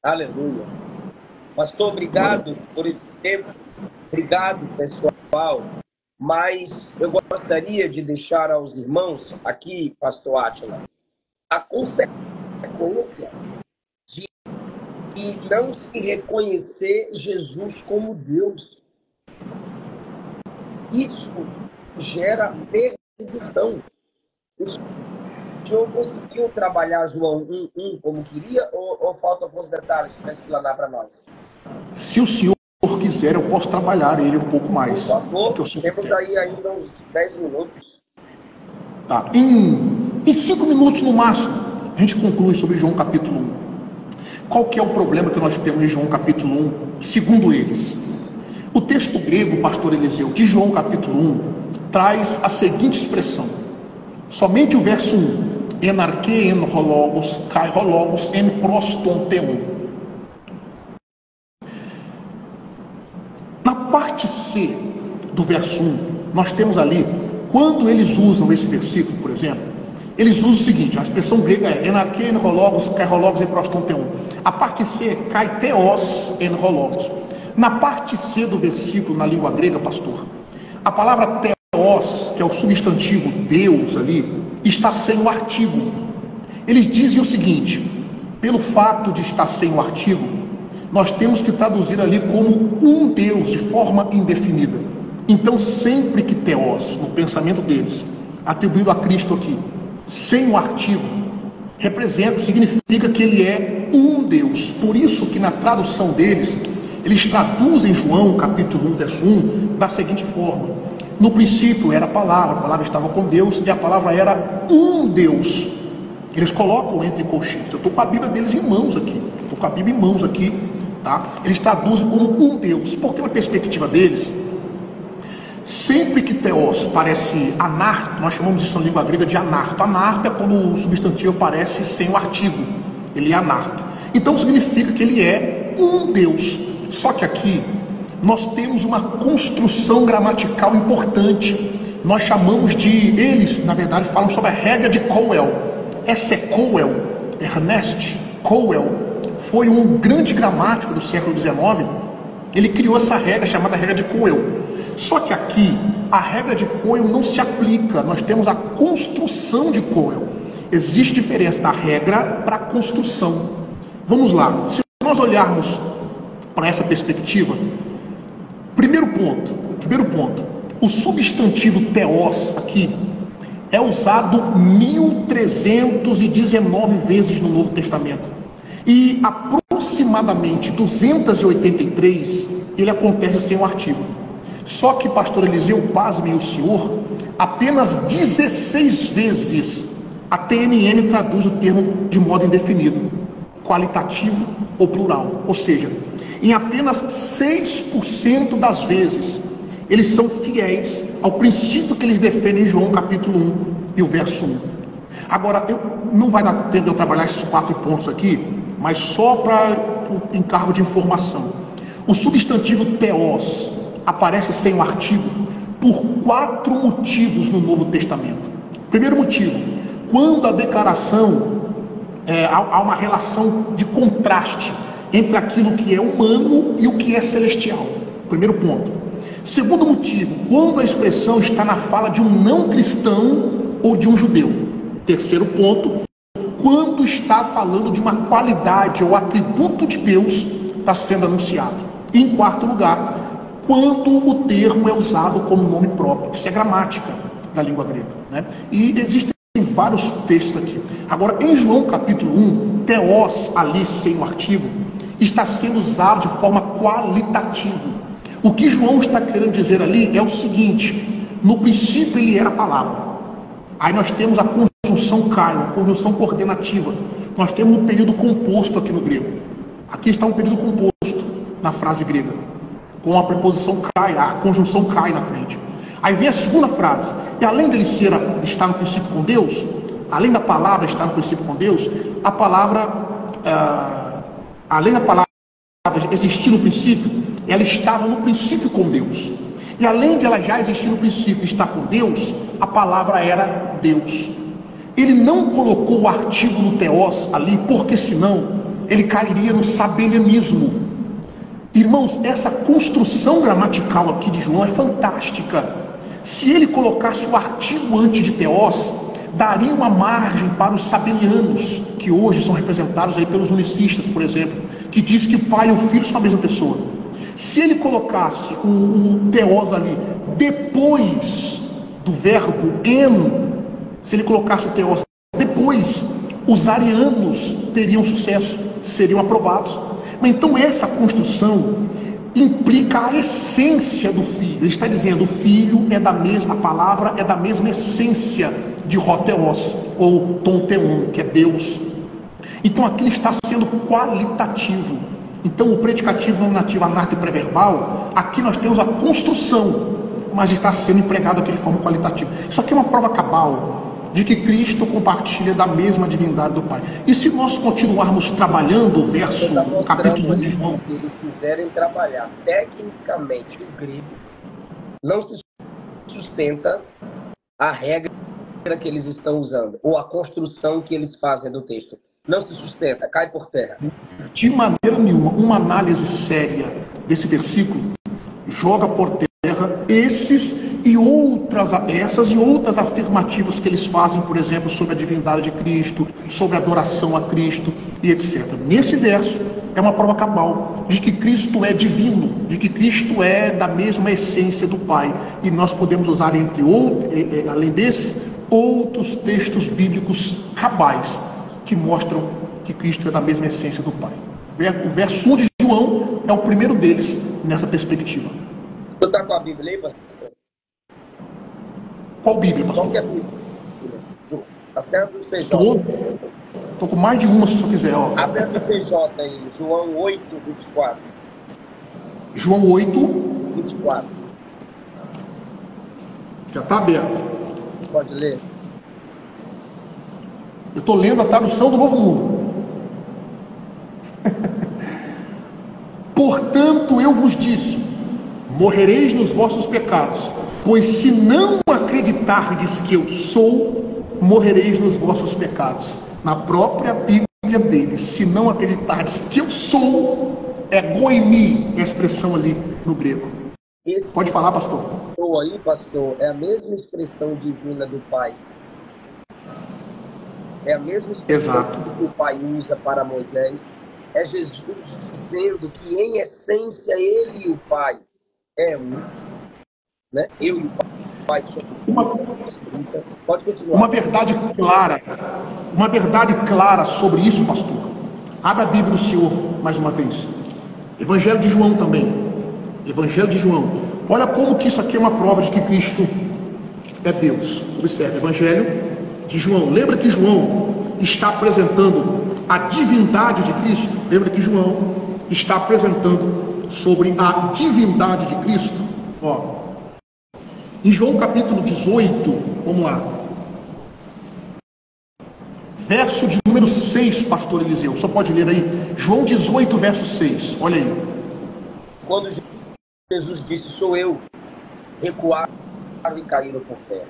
Aleluia. Pastor, obrigado por esse tempo. Obrigado, pessoal. Mas eu gostaria de deixar aos irmãos aqui, pastor Átila, a consequência de não se reconhecer Jesus como Deus. Isso gera perdição. O senhor conseguiu trabalhar João 1:1 como queria ou falta alguns detalhes para explanar para nós? Se o senhor quiser, eu posso trabalhar ele um pouco mais. Por favor, temos aí ainda uns 10 minutos. Tá. Em 5 minutos no máximo, a gente conclui sobre João capítulo 1. Qual que é o problema que nós temos em João capítulo 1, segundo eles? O texto grego, pastor Eliseu, de João capítulo 1, traz a seguinte expressão. Somente o verso 1. Enarque en hologos, kai hologos en proston teum. Na parte C do verso 1, nós temos ali, quando eles usam esse versículo, por exemplo, eles usam o seguinte, a expressão grega é enarque en hologos, kai hologos en proston teum. A parte C é kai theos en hologos. Na parte C do versículo, na língua grega, pastor, a palavra theos, que é o substantivo Deus ali, está sem o artigo. Eles dizem o seguinte, pelo fato de estar sem o artigo, nós temos que traduzir ali como um Deus, de forma indefinida. Então, sempre que theos, no pensamento deles, atribuído a Cristo aqui, sem o artigo, significa que ele é um Deus. Por isso que na tradução deles, eles traduzem João capítulo 1, verso 1, da seguinte forma. No princípio era a palavra estava com Deus e a palavra era um Deus. Eles colocam entre colchetes. Eu estou com a Bíblia deles em mãos aqui. Tá? Eles traduzem como um Deus. Porque na perspectiva deles, sempre que theos parece anarto, nós chamamos isso na língua grega de anarto. Anarto é quando o substantivo aparece sem o artigo. Ele é anarto. Então significa que ele é um Deus. Só que aqui nós temos uma construção gramatical importante. Nós chamamos de, eles na verdade falam sobre a regra de Cowell. Essa é Cowell, Ernest Cowell, foi um grande gramático do século XIX. Ele criou essa regra chamada regra de Coel. Só que aqui, a regra de Coel não se aplica. Nós temos a construção de Coel. Existe diferença da regra para a construção. Vamos lá. Se nós olharmos para essa perspectiva, primeiro ponto, o substantivo teos aqui é usado 1319 vezes no Novo Testamento. E aproximadamente 283 ele acontece sem um artigo. Só que, pastor Eliseu, pasme o senhor, apenas 16 vezes a TNM traduz o termo de modo indefinido, qualitativo ou plural. Ou seja, em apenas 6% das vezes, eles são fiéis ao princípio que eles defendem em João capítulo 1 e o verso 1. Agora, não vai dar tempo de eu trabalhar esses 4 pontos aqui, mas só para encargo de informação. O substantivo teos aparece sem um artigo por 4 motivos no Novo Testamento. Primeiro motivo, quando a declaração, há uma relação de contraste entre aquilo que é humano e o que é celestial. Primeiro ponto. Segundo motivo, quando a expressão está na fala de um não cristão ou de um judeu. Terceiro ponto, quando está falando de uma qualidade ou atributo de Deus está sendo anunciado. E em quarto lugar, quando o termo é usado como nome próprio. Isso é gramática da língua grega, né? E existem vários textos aqui. Agora, em João capítulo 1, teos, ali sem o artigo, está sendo usado de forma qualitativa. O que João está querendo dizer ali é o seguinte: no princípio ele era a palavra. Aí nós temos a conjunção kai, a conjunção coordenativa. Nós temos um período composto aqui no grego. Aqui está um período composto na frase grega, com a preposição kai, a conjunção kai na frente. Aí vem a segunda frase, e além dele estar no princípio com Deus, além da palavra estar no princípio com Deus, a palavra, além da palavra existir no princípio, ela estava no princípio com Deus. E além de ela já existir no princípio e estar com Deus, a palavra era Deus. Ele não colocou o artigo no teos ali, porque senão ele cairia no sabelianismo. Irmãos, essa construção gramatical aqui de João é fantástica. Se ele colocasse o artigo antes de teos, daria uma margem para os sabelianos, que hoje são representados aí pelos unicistas, por exemplo, que diz que o pai e o filho são a mesma pessoa. Se ele colocasse o teos ali depois do verbo en, se ele colocasse o teos depois, os arianos teriam sucesso, seriam aprovados. Mas então essa construção implica a essência do filho. Ele está dizendo, o filho é da mesma, a palavra é da mesma essência de hotheos, ou tonteon, que é Deus. Então aqui está sendo qualitativo. Então o predicativo nominativo anarto e pré-verbal, aqui nós temos a construção, mas está sendo empregado aqui de forma qualitativa. Isso aqui é uma prova cabal de que Cristo compartilha da mesma divindade do Pai. E se nós continuarmos trabalhando o verso, capítulo 1 de João... Se eles quiserem trabalhar tecnicamente o grego, não se sustenta a regra que eles estão usando, ou a construção que eles fazem do texto. Não se sustenta, cai por terra. De maneira nenhuma, uma análise séria desse versículo joga por terra essas e outras afirmativas que eles fazem, por exemplo, sobre a divindade de Cristo, sobre a adoração a Cristo e etc. Nesse verso é uma prova cabal de que Cristo é divino, de que Cristo é da mesma essência do Pai. E nós podemos usar, entre outros, além desses, outros textos bíblicos cabais que mostram que Cristo é da mesma essência do Pai. O verso 1 de João é o primeiro deles nessa perspectiva. Você está com a Bíblia aí, pastor? Qual Bíblia, pastor? Qual que é a Bíblia? Até a do PJ. Estou com mais de uma, se você quiser. Ó. Abre a do PJ aí, João 8, 24. João 8, 24. Já está aberto. Pode ler. Eu estou lendo a tradução do Novo Mundo. Portanto, eu vos disse, morrereis nos vossos pecados, pois se não acreditardes que eu sou, morrereis nos vossos pecados. Na própria Bíblia aleluia deles, se não acreditardes que eu sou, ego em mim, é a expressão ali no grego. Esse Pode falar, pastor. aí, pastor, é a mesma expressão divina do Pai. É a mesma expressão que o Pai usa para Moisés. É Jesus dizendo que, em essência, ele e o Pai é um. Né? Eu e o Pai somos Pode continuar. Uma verdade clara sobre isso, pastor. Abra a Bíblia do Senhor, mais uma vez. Evangelho de João também. Evangelho de João. Olha como que isso aqui é uma prova de que Cristo é Deus. Observe, Evangelho de João. Lembra que João está apresentando a divindade de Cristo? Lembra que João está apresentando sobre a divindade de Cristo? Ó, em João capítulo 18, vamos lá. Verso de número 6, pastor Eliseu. Só pode ler aí. João 18, verso 6. Olha aí. Quando Jesus disse, sou eu, recuaram e caíram por terra.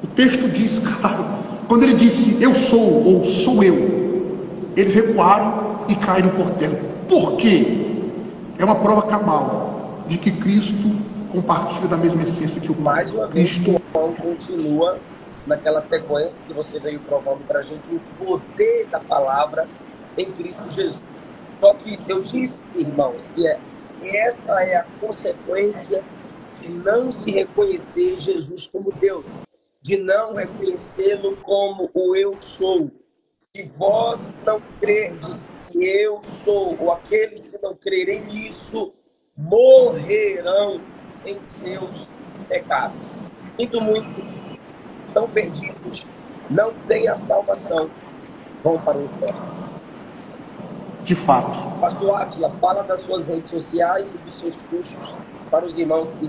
O texto diz, claro, quando ele disse, eu sou, ou sou eu, eles recuaram e caíram por terra. Por quê? É uma prova cabal de que Cristo compartilha da mesma essência que o Pai. Mais uma vez, João continua naquela sequência que você veio provando para a gente, o poder da palavra em Cristo Jesus. Só que eu disse, irmãos, que essa é a consequência de não se reconhecer Jesus como Deus, de não reconhecê-lo como o eu sou. Se vós não crerdes que eu sou, ou aqueles que não crerem nisso, morrerão em seus pecados. Sinto muito, estão perdidos, não têm a salvação, vão para o inferno. De fato. Pastor Átila, fala das suas redes sociais e dos seus cursos para os irmãos que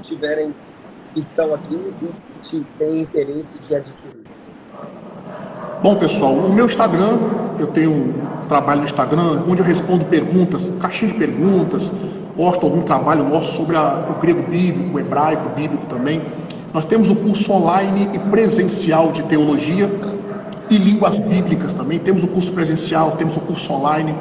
estão aqui e que têm interesse de adquirir. Bom, pessoal, o meu Instagram, eu tenho um trabalho no Instagram, onde eu respondo perguntas, caixinha de perguntas, posto algum trabalho nosso sobre o grego bíblico, o hebraico bíblico também. Nós temos o curso online e presencial de teologia e línguas bíblicas também. Temos o curso presencial, temos o curso online.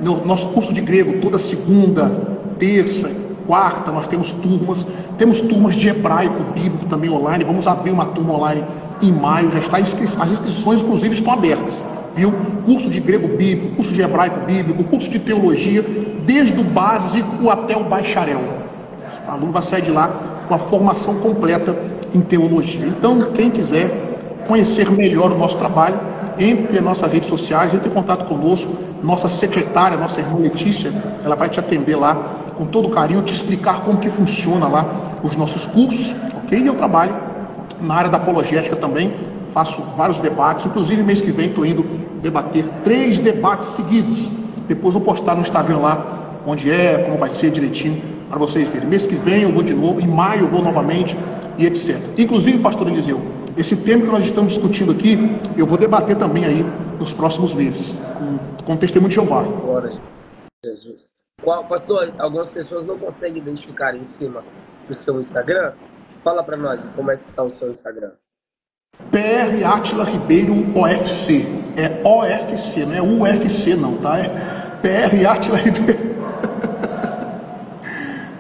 Nosso curso de grego, toda segunda, terça, quarta, nós temos turmas de hebraico bíblico também online. Vamos abrir uma turma online em maio, já está as inscrições inclusive estão abertas, viu? Curso de grego bíblico, curso de hebraico bíblico, curso de teologia, desde o básico até o bacharel. O aluno vai sair de lá com a formação completa em teologia. Então, quem quiser conhecer melhor o nosso trabalho, entre as nossas redes sociais, entre em contato conosco. Nossa secretária, nossa irmã Letícia, ela vai te atender lá com todo carinho, te explicar como que funciona lá os nossos cursos, ok? E eu trabalho na área da apologética também, faço vários debates, inclusive mês que vem estou indo debater 3 debates seguidos. Depois vou postar no Instagram lá, onde como vai ser direitinho, para vocês verem. Mês que vem eu vou de novo, em maio eu vou novamente, e etc. Inclusive, pastor Eliseu, esse tema que nós estamos discutindo aqui, eu vou debater também aí nos próximos meses, com o Testemunho de Jeová. Glória a Jesus. Pastor, algumas pessoas não conseguem identificar em cima do seu Instagram. Fala para nós como é que está o seu Instagram. PR Átila Ribeiro OFC. É OFC, não é UFC não, tá? É PR Átila Ribeiro.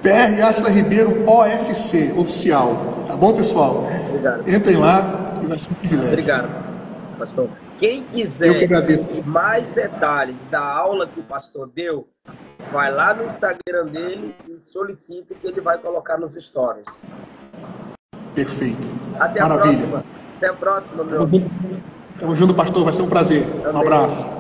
PR Átila Ribeiro OFC, oficial. Tá bom, pessoal? Obrigado. Entrem lá e vai ser um privilégio. Obrigado, pastor. Quem quiser mais detalhes da aula que o pastor deu, vai lá no Instagram dele e solicita que ele vai colocar nos stories. Perfeito. Até Maravilha. a próxima. Até a próxima, meu amigo. Tamo junto, pastor. Vai ser um prazer. Um abraço.